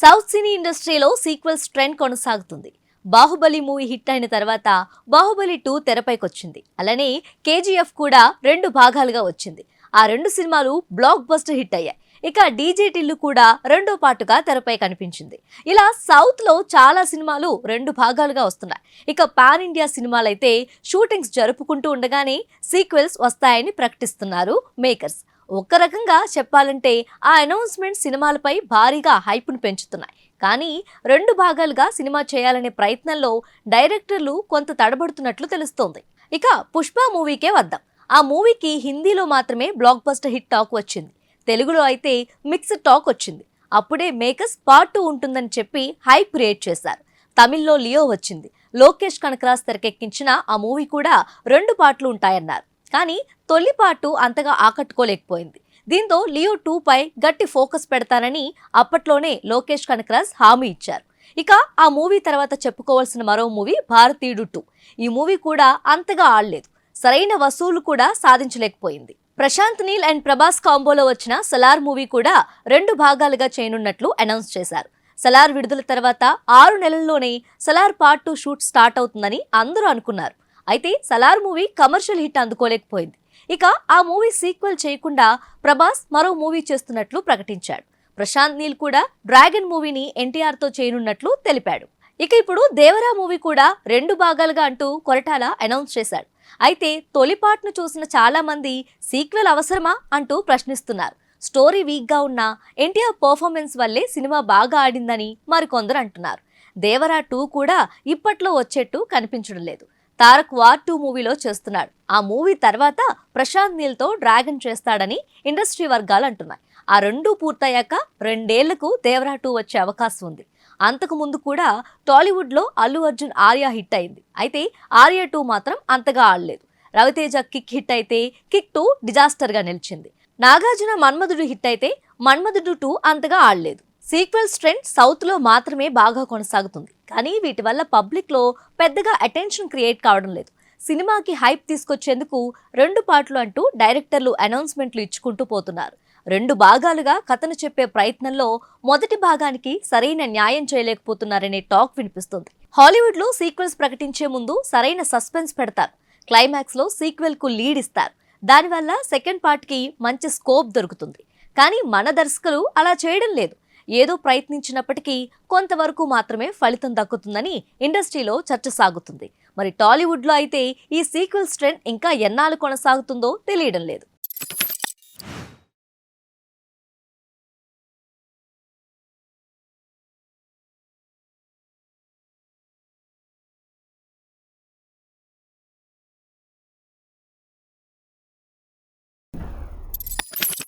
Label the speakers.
Speaker 1: South సినీ ఇండస్ట్రీలో sequels trend కొనసాగుతుంది. Baahubali movie hit అయిన తర్వాత బాహుబలి 2 తెరపైకొచ్చింది. అలానే కేజీఎఫ్ కూడా 2 భాగాలుగా వచ్చింది. ఆ 2 సినిమాలు బ్లాక్ బస్టర్ హిట్ అయ్యాయి. ఇక డీజే టిల్లు కూడా రెండో పాటుగా తెరపై కనిపించింది. ఇలా సౌత్ లో చాలా సినిమాలు 2 భాగాలుగా వస్తున్నాయి. ఇక పాన్ ఇండియా సినిమాలైతే షూటింగ్స్ జరుపుకుంటూ ఉండగానే సీక్వెల్స్ వస్తాయని ప్రకటిస్తున్నారు మేకర్స్. ఒక్క రకంగా చెప్పాలంటే ఆ అనౌన్స్మెంట్ సినిమాలపై భారీగా హైప్ను పెంచుతున్నాయి. కానీ 2 భాగాలుగా సినిమా చేయాలనే ప్రయత్నంలో డైరెక్టర్లు కొంత తడబడుతున్నట్లు తెలుస్తోంది. ఇక పుష్ప మూవీకే వద్దాం. ఆ మూవీకి హిందీలో మాత్రమే బ్లాక్ బస్టర్ హిట్ టాక్ వచ్చింది. తెలుగులో అయితే మిక్స్డ్ టాక్ వచ్చింది. అప్పుడే మేకర్స్ పార్ట్ 2 ఉంటుందని చెప్పి హైప్ క్రియేట్ చేశారు. తమిళ్లో లియో వచ్చింది. లోకేష్ కనకరాజ్ తెరకెక్కించిన ఆ మూవీ కూడా 2 పార్ట్లు ఉంటాయన్నారు. కానీ తొలి పార్టు అంతగా ఆకట్టుకోలేకపోయింది. దీంతో లియో 2 పై గట్టి ఫోకస్ పెడతానని అప్పట్లోనే లోకేష్ కనకరాజ్ హామీ ఇచ్చారు. ఇక ఆ మూవీ తర్వాత చెప్పుకోవాల్సిన మరో మూవీ భారతీయుడు 2. ఈ మూవీ కూడా అంతగా ఆడలేదు. సరైన వసూలు కూడా సాధించలేకపోయింది. ప్రశాంత్ నీల్ అండ్ ప్రభాస్ కాంబోలో వచ్చిన సలార్ మూవీ కూడా 2 భాగాలుగా చేయనున్నట్లు అనౌన్స్ చేశారు. సలార్ విడుదల తర్వాత 6 నెలల్లోనే సలార్ పార్ట్ 2 షూట్ స్టార్ట్ అవుతుందని అందరూ అనుకున్నారు. అయితే సలార్ మూవీ కమర్షియల్ హిట్ అందుకోలేకపోయింది. ఇక ఆ మూవీ సీక్వెల్ చేయకుండా ప్రభాస్ మరో మూవీ చేస్తున్నట్లు ప్రకటించాడు. ప్రశాంత్ నీల్ కూడా డ్రాగన్ మూవీని ఎన్టీఆర్ తో చేయనున్నట్లు తెలిపాడు. ఇక ఇప్పుడు దేవరా మూవీ కూడా 2 భాగాలుగా అంటూ కొరటాల అనౌన్స్ చేశాడు. అయితే తొలి పార్ట్ ను చూసిన చాలా మంది సీక్వెల్ అవసరమా అంటూ ప్రశ్నిస్తున్నారు. స్టోరీ వీక్ గా ఉన్న ఎన్టీఆర్ పర్ఫార్మెన్స్ వల్లే సినిమా బాగా ఆడిందని మరికొందరు అంటున్నారు. దేవరా 2 కూడా ఇప్పట్లో వచ్చేట్టు కనిపించడం లేదు. తారక్ వార్ 2 మూవీలో చేస్తున్నాడు. ఆ మూవీ తర్వాత ప్రశాంత్ నీల్ తో డ్రాగన్ చేస్తాడని ఇండస్ట్రీ వర్గాలు అంటున్నాయి. ఆ 2 పూర్తయ్యాక 2 ఏళ్లకు దేవరా 2 వచ్చే అవకాశం ఉంది. అంతకు ముందు కూడా టాలీవుడ్ లో అల్లు అర్జున్ ఆర్య హిట్ అయింది. అయితే ఆర్య 2 మాత్రం అంతగా ఆడలేదు. రవితేజ కిక్ హిట్ అయితే కిక్ 2 డిజాస్టర్ గా నిలిచింది. నాగార్జున మన్మధుడు హిట్ అయితే మన్మధుడు 2 అంతగా ఆడలేదు. సీక్వెల్స్ ట్రెండ్ సౌత్ లో మాత్రమే బాగా కొనసాగుతుంది. కానీ వీటి వల్ల పబ్లిక్ లో పెద్దగా అటెన్షన్ క్రియేట్ కావడం లేదు. సినిమాకి హైప్ తీసుకొచ్చేందుకు 2 పార్ట్లు అంటూ డైరెక్టర్లు అనౌన్స్మెంట్లు ఇచ్చుకుంటూ పోతున్నారు. 2 భాగాలుగా కథను చెప్పే ప్రయత్నంలో మొదటి భాగానికి సరైన న్యాయం చేయలేకపోతున్నారనే టాక్ వినిపిస్తుంది. హాలీవుడ్ లో సీక్వెల్స్ ప్రకటించే ముందు సరైన సస్పెన్స్ పెడతారు. క్లైమాక్స్ లో సీక్వెల్ కు లీడ్ ఇస్తారు. దానివల్ల సెకండ్ పార్ట్ కి మంచి స్కోప్ దొరుకుతుంది. కానీ మన దర్శకులు అలా చేయడం లేదు. ఏదో ప్రయత్నించినప్పటికీ కొంతవరకు మాత్రమే ఫలితం దక్కుతుందని ఇండస్ట్రీలో చర్చ సాగుతుంది. మరి టాలీవుడ్ లో అయితే ఈ సీక్వెల్స్ ట్రెండ్ ఇంకా ఎన్నాళ్ళు కొనసాగుతుందో తెలియడం లేదు.